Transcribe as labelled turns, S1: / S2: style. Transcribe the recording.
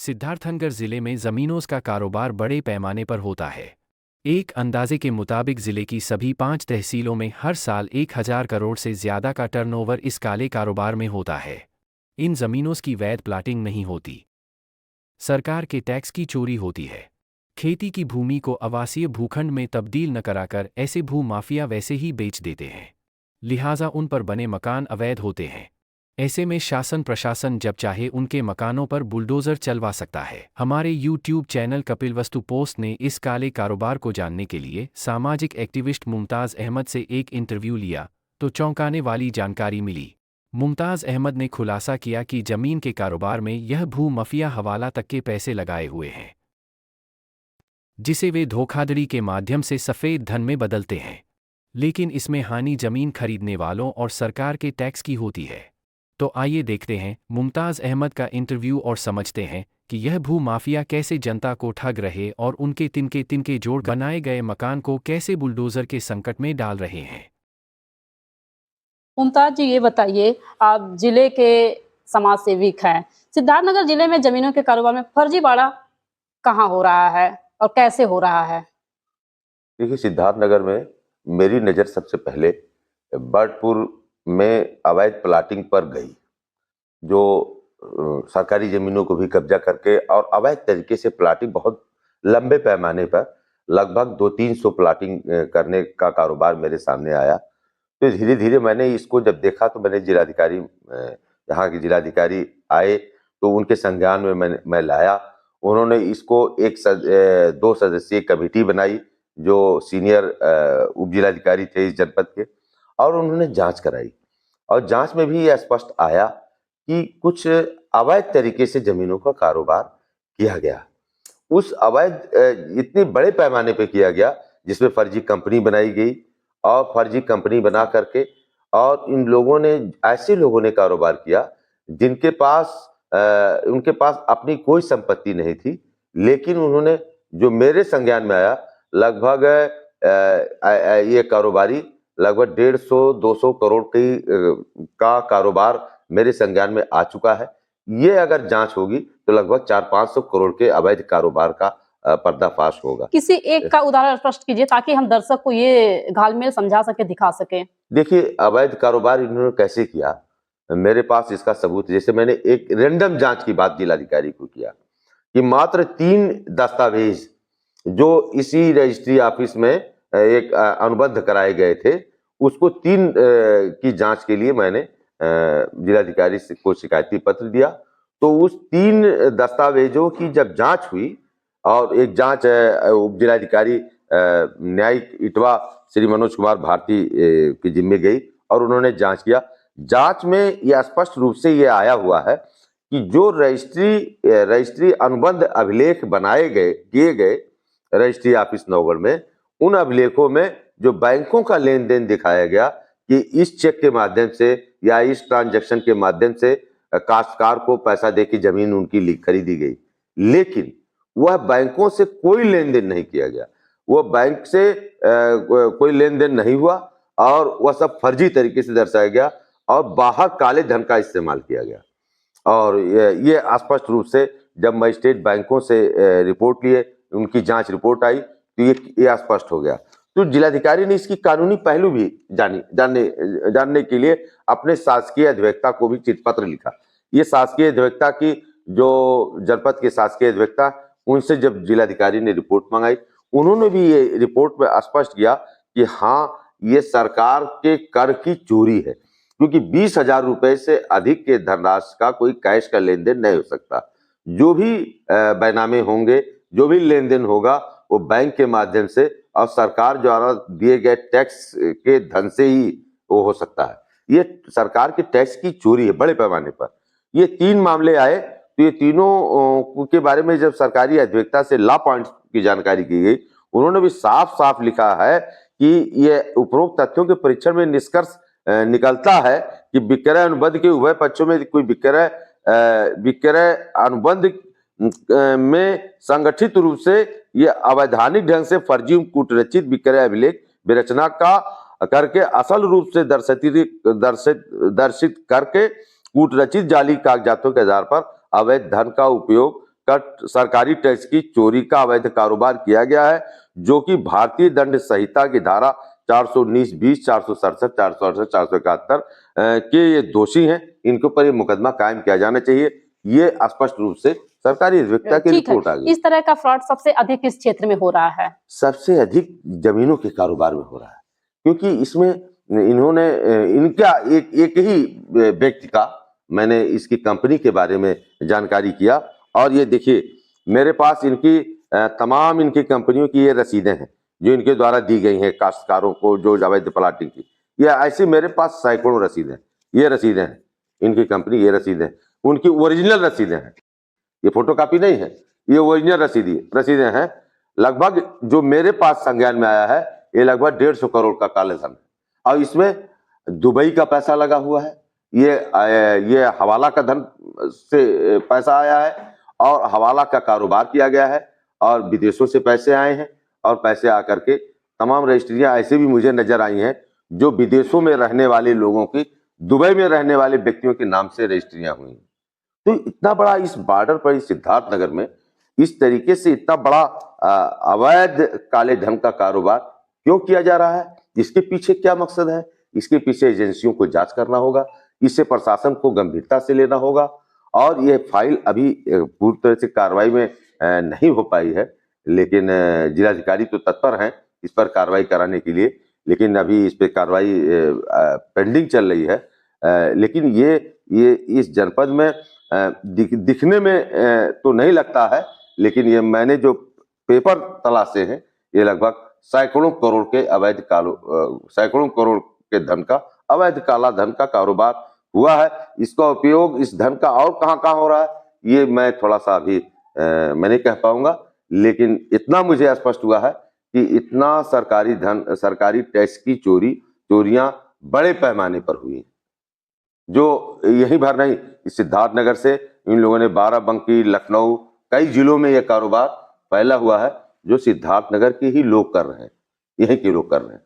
S1: सिद्धार्थनगर जिले में जमीनों का कारोबार बड़े पैमाने पर होता है। एक अंदाजे के मुताबिक जिले की सभी 5 तहसीलों में हर साल 1000 करोड़ से ज्यादा का टर्नओवर इस काले कारोबार में होता है। इन जमीनों की वैध प्लाटिंग नहीं होती, सरकार के टैक्स की चोरी होती है, खेती की भूमि को आवासीय भूखंड में तब्दील न कराकर ऐसे भू माफिया वैसे ही बेच देते हैं, लिहाजा उन पर बने मकान अवैध होते हैं। ऐसे में शासन प्रशासन जब चाहे उनके मकानों पर बुलडोजर चलवा सकता है। हमारे YouTube चैनल कपिलवस्तु पोस्ट ने इस काले कारोबार को जानने के लिए सामाजिक एक्टिविस्ट मुमताज़ अहमद से एक इंटरव्यू लिया तो चौंकाने वाली जानकारी मिली। मुमताज़ अहमद ने खुलासा किया कि जमीन के कारोबार में यह भू माफिया हवाला तक के पैसे लगाए हुए हैं, जिसे वे धोखाधड़ी के माध्यम से सफ़ेद धन में बदलते हैं। लेकिन इसमें हानि जमीन खरीदने वालों और सरकार के टैक्स की होती है। तो आइए देखते हैं मुमताज़ अहमद का इंटरव्यू और समझते हैं कि यह भू माफिया कैसे जनता को ठग रहे और उनके तिनके तिनके जोड़ बनाए गए मकान को कैसे बुलडोजर के संकट में डाल रहे हैं।
S2: मुमताज जी, ये बताइए, आप जिले के समाज सेविक हैं। सिद्धार्थनगर जिले में जमीनों के कारोबार में फर्जीवाड़ा कहाँ हो रहा है और कैसे हो रहा है?
S3: देखिए, सिद्धार्थनगर में मेरी नज़र सबसे पहले बर्डपुर में अवैध प्लाटिंग पर गई, जो सरकारी ज़मीनों को भी कब्जा करके और अवैध तरीके से प्लाटिंग बहुत लंबे पैमाने पर लगभग 200-300 प्लाटिंग करने का कारोबार मेरे सामने आया। तो धीरे धीरे मैंने इसको जब देखा तो मैंने जिलाधिकारी, यहाँ के जिलाधिकारी आए तो उनके संज्ञान में मैं लाया। उन्होंने इसको 2 सदस्यीय कमेटी बनाई जो सीनियर उप जिलाधिकारी थे इस जनपद के, और उन्होंने जांच कराई और जांच में भी यह स्पष्ट आया कि कुछ अवैध तरीके से जमीनों का कारोबार किया गया। उस अवैध इतने बड़े पैमाने पे किया गया जिसमें फर्जी कंपनी बनाई गई और फर्जी कंपनी बना करके और इन लोगों ने, ऐसे लोगों ने कारोबार किया जिनके पास उनके पास अपनी कोई संपत्ति नहीं थी, लेकिन उन्होंने, जो मेरे संज्ञान में आया, लगभग ये कारोबारी लगभग 150-200 करोड़ की का कारोबार मेरे संज्ञान में आ चुका है। ये अगर जांच होगी तो लगभग 400-500 करोड़ के अवैध कारोबार का पर्दाफाश होगा।
S2: किसी एक का उदाहरण स्पष्ट कीजिए ताकि हम दर्शक को ये घालमेल समझा सके, दिखा सके।
S3: देखिए, अवैध कारोबार इन्होंने कैसे किया, मेरे पास इसका सबूत। जैसे मैंने एक रैंडम जांच की बात जिलाधिकारी को किया कि मात्र 3 दस्तावेज जो इसी रजिस्ट्री ऑफिस में एक अनुबंध कराए गए थे, उसको 3 की जांच के लिए मैंने जिलाधिकारी को शिकायती पत्र दिया। तो उस 3 दस्तावेजों की जब जांच हुई और एक जांच उप जिलाधिकारी न्यायिक इटवा श्री मनोज कुमार भारती की जिम्मे गई और उन्होंने जांच किया। जांच में यह स्पष्ट रूप से यह आया हुआ है कि जो रजिस्ट्री अनुबंध अभिलेख किए गए रजिस्ट्री ऑफिस नौगढ़ में, उन अभिलेखों में जो बैंकों का लेन देन दिखाया गया कि इस चेक के माध्यम से या इस ट्रांजैक्शन के माध्यम से काश्तकार को पैसा देकर जमीन उनकी खरीदी गई, लेकिन वह बैंकों से कोई लेन देन नहीं किया गया। वह बैंक से कोई लेन देन नहीं हुआ और वह सब फर्जी तरीके से दर्शाया गया और बाहर काले धन का इस्तेमाल किया गया। और ये स्पष्ट रूप से जब मजिस्ट्रेट बैंकों से रिपोर्ट लिए, उनकी जांच रिपोर्ट आई तो ये स्पष्ट हो गया। तो जिलाधिकारी ने इसकी कानूनी पहलू भी जानने के लिए अपने शासकीय अधिवक्ता को भी चिट्ठी पत्र लिखा। ये शासकीय अधिवक्ता की, जो जनपद के शासकीय अधिवक्ता, उनसे जब जिलाधिकारी ने रिपोर्ट मंगाई, उन्होंने भी ये रिपोर्ट में स्पष्ट किया कि हाँ, ये सरकार के कर की चोरी है, क्योंकि 20,000 रुपए से अधिक के धनराशि का कोई कैश का लेन देन नहीं हो सकता। जो भी बैनामे होंगे, जो भी लेन देन होगा, वो बैंक के माध्यम से और सरकार द्वारा दिए गए टैक्स के धन से ही वो हो सकता है। ये सरकार के टैक्स की चोरी है बड़े पैमाने पर। ये 3 मामले आए तो ये तीनों के बारे में जब सरकारी अधिवक्ता से लॉ पॉइंट की जानकारी की गई, उन्होंने भी साफ साफ लिखा है कि ये उपरोक्त तथ्यों के परीक्षण में निष्कर्ष निकलता है कि विक्रय अनुबंध के उभय पक्षों में कोई विक्रय अनुबंध में संगठित रूप से यह अवैधानिक ढंग से फर्जी कूटरचित विक्रय अभिलेख विरचना का करके असल रूप से दर्शित करके कूटरचित जाली कागजातों के आधार पर अवैध धन का उपयोग सरकारी टैक्स की चोरी का अवैध कारोबार किया गया है, जो कि भारतीय दंड संहिता की धारा 419, 20, 467, 468, 471 के ये दोषी हैं। इनके ऊपर ये मुकदमा कायम किया जाना चाहिए। ये स्पष्ट रूप से सरकारी अधिवक्ता की
S2: ठीक है,
S3: रिपोर्ट आ गई।
S2: इस तरह का फ्रॉड सबसे अधिक किस क्षेत्र में हो रहा है?
S3: सबसे अधिक जमीनों के कारोबार में हो रहा है, क्योंकि इसमें इन्होंने इनका एक ही व्यक्ति का मैंने इसकी कंपनी के बारे में जानकारी किया, और ये देखिए मेरे पास इनकी तमाम इनकी कंपनियों की ये रसीदें हैं जो इनके द्वारा दी गई हैं काश्तकारों को, जो अवैध प्लाटिंग की। ये ऐसी मेरे पास सैकड़ों रसीदें हैं। ये रसीदें हैं इनकी कंपनी, ये रसीदें उनकी ओरिजिनल रसीदें हैं, ये फोटोकॉपी नहीं है, ये ओरिजिनल रसीदें हैं। लगभग जो मेरे पास संज्ञान में आया है, ये लगभग 150 करोड़ का कालेधन है, और इसमें दुबई का पैसा लगा हुआ है। ये हवाला का धन से पैसा आया है, और हवाला का कारोबार किया गया है, और विदेशों से पैसे आए हैं, और पैसे आकर के तमाम रजिस्ट्रियां ऐसे भी मुझे नजर आई हैं जो विदेशों में रहने वाले लोगों की, दुबई में रहने वाले व्यक्तियों के नाम से रजिस्ट्रियां हुई हैं। तो इतना बड़ा इस बॉर्डर पर सिद्धार्थनगर में इस तरीके से इतना बड़ा अवैध काले धन का कारोबार क्यों किया जा रहा है? इसके पीछे क्या मकसद है? इसके पीछे एजेंसियों को जांच करना होगा, इससे प्रशासन को गंभीरता से लेना होगा, और ये फाइल अभी पूरी तरह से कार्रवाई में नहीं हो पाई है, लेकिन जिलाधिकारी तो तत्पर हैं इस पर कार्रवाई कराने के लिए, लेकिन अभी इस पे कार्रवाई पेंडिंग चल रही है। लेकिन ये इस जनपद में दिखने में तो नहीं लगता है, लेकिन ये मैंने जो पेपर तलाशे हैं, ये लगभग सैकड़ों करोड़ के धन का, अवैध काला धन का कारोबार हुआ है। इसका उपयोग इस धन का और कहां हो रहा है, ये मैं थोड़ा सा अभी मैं नहीं कह पाऊंगा, लेकिन इतना मुझे स्पष्ट हुआ है कि इतना सरकारी टैक्स की चोरियां बड़े पैमाने पर हुई, जो यही भर नहीं, इस सिद्धार्थनगर से इन लोगों ने बाराबंकी, लखनऊ, कई जिलों में यह कारोबार फैला हुआ है, जो सिद्धार्थनगर के ही लोग कर रहे हैं, यहीं के लोग कर रहे हैं।